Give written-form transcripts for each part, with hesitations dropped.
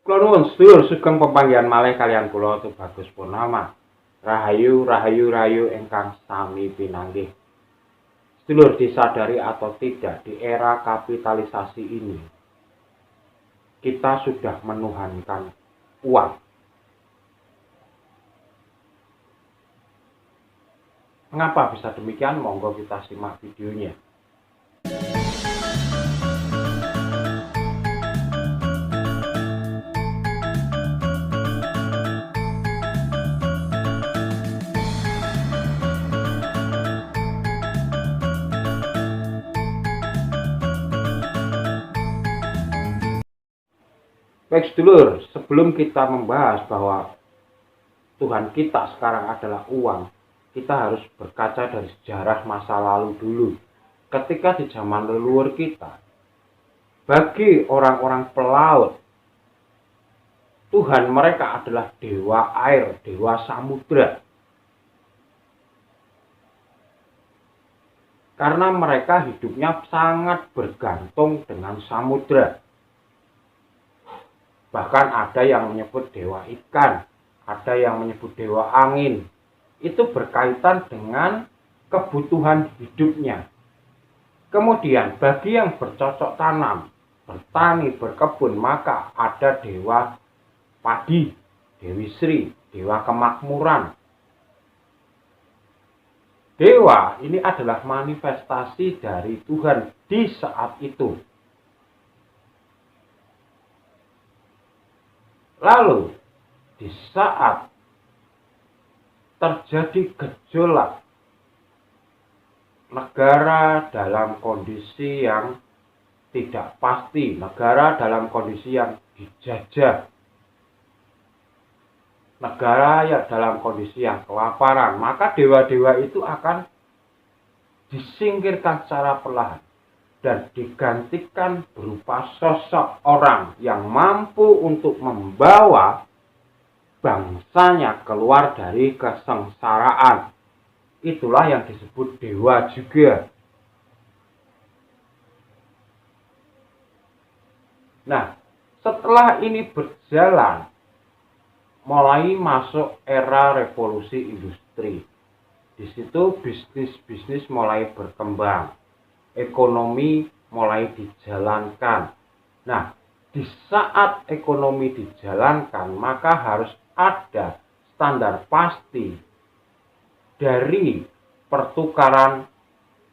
Kula nuwun sedulur sugeng pepanggihan malih kaliyan kula Tubagus Purnama. Rahayu, rahayu, rahayu ingkang sami pinanggih. Sedulur, disadari atau tidak, di era kapitalisasi ini kita sudah menuhankan uang. Mengapa bisa demikian? Monggo kita simak videonya. Baik sedulur, sebelum kita membahas bahwa Tuhan kita sekarang adalah uang, kita harus berkaca dari sejarah masa lalu dulu. Ketika di zaman leluhur kita, bagi orang-orang pelaut, Tuhan mereka adalah dewa air, dewa samudra. Karena mereka hidupnya sangat bergantung dengan samudra. Bahkan ada yang menyebut dewa ikan, ada yang menyebut dewa angin. Itu berkaitan dengan kebutuhan hidupnya. Kemudian bagi yang bercocok tanam, bertani, berkebun, maka ada dewa padi, Dewi Sri, dewa kemakmuran. Dewa ini adalah manifestasi dari Tuhan di saat itu. Lalu, di saat terjadi gejolak, negara dalam kondisi yang tidak pasti, negara dalam kondisi yang dijajah, negara yang dalam kondisi yang kelaparan, maka dewa-dewa itu akan disingkirkan secara perlahan dan digantikan berupa sosok orang yang mampu untuk membawa bangsanya keluar dari kesengsaraan. Itulah yang disebut dewa juga. Nah, setelah ini berjalan, mulai masuk era revolusi industri. Di situ bisnis-bisnis mulai berkembang. Ekonomi mulai dijalankan. Nah, di saat ekonomi dijalankan, maka harus ada standar pasti dari pertukaran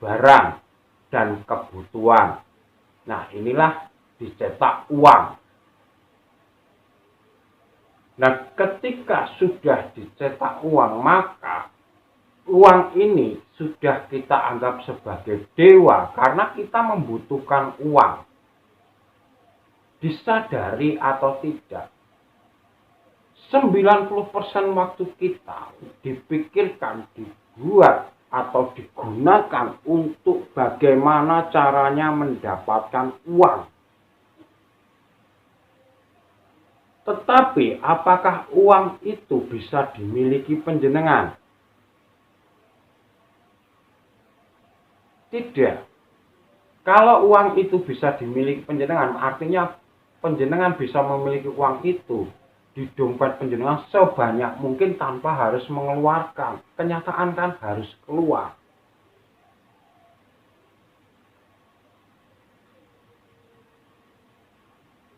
barang dan kebutuhan. Nah, inilah dicetak uang. Nah, ketika sudah dicetak uang, maka uang ini sudah kita anggap sebagai dewa karena kita membutuhkan uang. Disadari atau tidak, 90% waktu kita dipikirkan, dibuat atau digunakan untuk bagaimana caranya mendapatkan uang. Tetapi apakah uang itu bisa dimiliki panjenengan? Tidak. Kalau uang itu bisa dimiliki panjenengan, artinya panjenengan bisa memiliki uang itu di dompet panjenengan sebanyak mungkin tanpa harus mengeluarkan. Kenyataan kan harus keluar.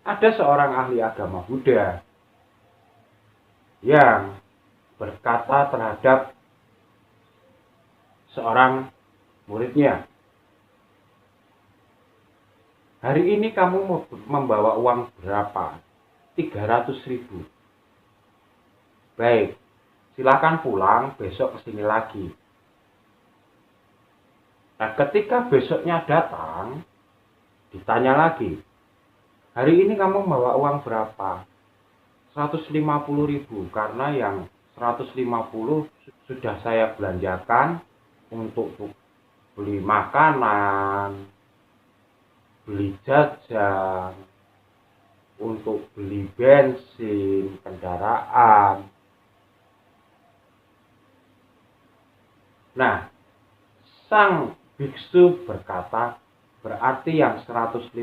Ada seorang ahli agama Buddha yang berkata terhadap seorang muridnya, hari ini kamu membawa uang berapa? 300.000. Baik, silakan pulang, besok kesini lagi. Nah, ketika besoknya datang, ditanya lagi, hari ini kamu membawa uang berapa? 150.000, karena yang 150 sudah saya belanjakan untuk beli makanan, beli jajan, untuk beli bensin, kendaraan. Nah, sang biksu berkata, berarti yang 150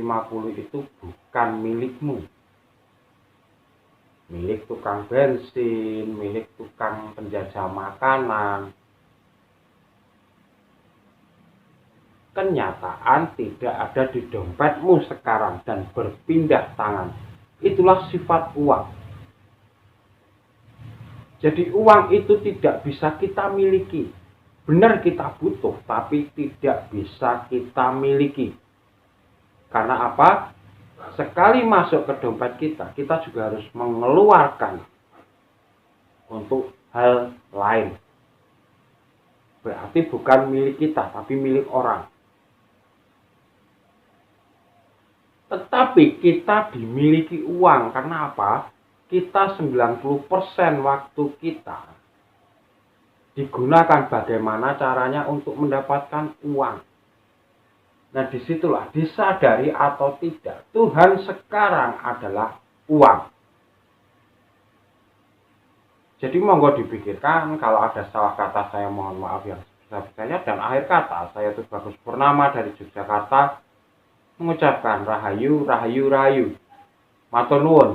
itu bukan milikmu. milik tukang bensin, milik tukang penjajah makanan. Kenyataan tidak ada di dompetmu sekarang dan berpindah tangan. Itulah sifat uang. Jadi uang itu tidak bisa kita miliki. Benar kita butuh, tapi tidak bisa kita miliki. Karena apa? Sekali masuk ke dompet kita juga harus mengeluarkan untuk hal lain. Berarti bukan milik kita, tapi milik orang. Tetapi kita dimiliki uang. Karena apa? Kita 90% waktu kita digunakan bagaimana caranya untuk mendapatkan uang. Nah, disitulah disadari atau tidak, Tuhan sekarang adalah uang. Jadi monggo dipikirkan, kalau ada salah kata saya mohon maaf yang sebesar-besarnya. Dan akhir kata, saya Tubagus Purnama dari Yogyakarta mengucapkan rahayu, rahayu, rahayu. Matur nuwun.